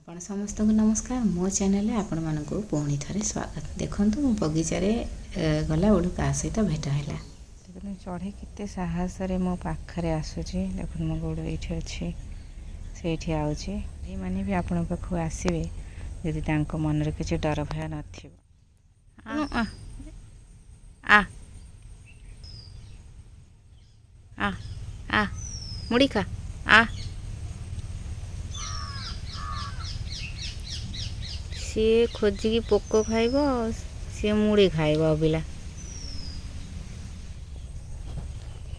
आपण समस्त को नमस्कार मो चैनल आपण मानक पुणी थे स्वागत। देखो मो बगीचारे गला बेलू क्या सहित भेट है चढ़े के साहस मो पाखे आसूची। देख मो गोड़ ये अच्छी से आउे मैंने भी आपण पाख आसवे यदि मन किसी डर भय न मुड़ी खा सी खोजिकी पोक खाइब सी मुड़ी खाइब पिला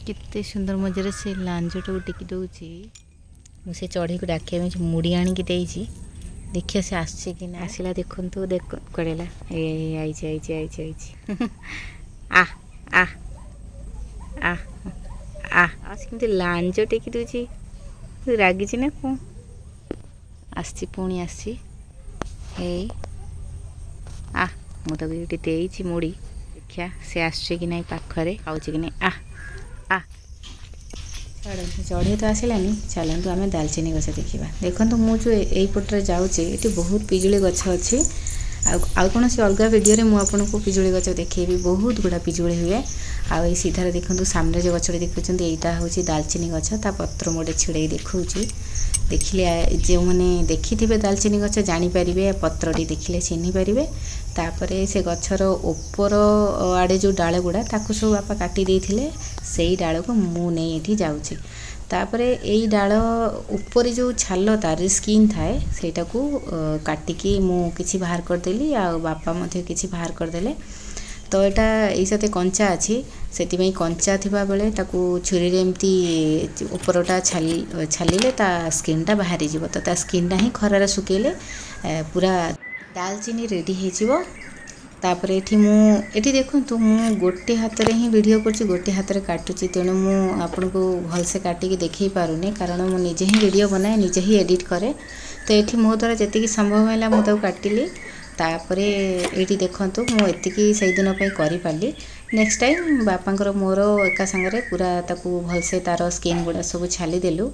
केते सुंदर मजार से लांजटा को टिकी दौची मुझे चढ़ी को डाकिया में मुड़ी आणिकी देची। देखिए से आसছে कि ना आसला देखंतु देख कड़ेला ए आइची आइची आइची आइची आ आ आ आ आज केमती लांज टेकी दौची रागिची ना को आसची पुणी आसची ए आ मुझे देची मुड़ी देखिया से आसছে कि ना पाखरे खाऊची कि ना आ आ चढ़े तो आसलानी चलतु आम दालचीनी गछ देखा। देखो मु जो यहीपटे जाऊँगी ये बहुत पिजुली गछ अच्छी आउ कौन से अलग वीडियो मुझे पिजुली गछ देखी बहुत गुड़ा पिजुली हुए। आई सीधार देखो सामने जो गचटे देखुं यहाँ हूँ दालचीनी गछ ता पत्र मोटे छिड़े देखा देखिले जो मैंने देखी थे दालचीनी गछ जानीपर पत्रटी देखिले चिन्ह पारे। तापर से गचर ओपर आड़े जो डाल गुड़ा ताकू सब बापा काटी देते से डाल को मु नहीं ये जाऊँगी। तापर यही डाल ऊपर जो छाल तार स्किन थाए सेटा को काटिकी मु किछि बाहर करदेली आ बापा मध्य किछि बाहर करदेले। तो यहाँ ये साथ कंचा अच्छी से कंचा थिबा बेले ताकू छुरी रे एमती ऊपरटा छालिले ता स्किनटा बाहरी जीवो। तो ता स्किनटा ही खरारे सुखेले पूरा दालचीनी रेडी हो। तापर ये देखु मु गोटे हाथ में ही वीडियो कर गोटे हाथ में काटुची तेणु मु आपन को भलसे काटिकी देखई पारुनी कारण मु निजे ही वीडियो बनाए निजे ही एडिट करे। तो ये मो द्वारा जी संभव है मुझे काटिली। तापर ये देखु मुझे से दिन पारी नेक्स्ट टाइम बापांकर मोर एका सांगरे पूरा ताकू भलसे तार स्किन गुड़ा सब छालीदेलु।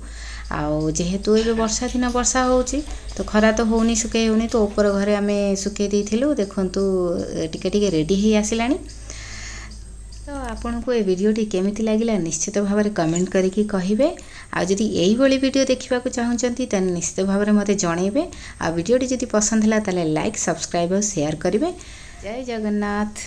आउ जेहेतु ये वर्षा दिन वर्षा होची तो खरा तो होनी सुखे होनी तो ऊपर घरे आम सुखे देथिलु। देखंतु टिके टिके रेडी ही आसिलानी। तो आपन को ये वीडियोटी केमिति लागिला निश्चित भाव में कमेंट करके कहिबे। आ जदि यही भली वीडियो देखा चाहूँगी तो निश्चित भाव में मत जनइबे। आ वीडियोटी जदि पसंद है ताले लाइक सब्सक्राइब और शेयर करेंगे। जय जगन्नाथ।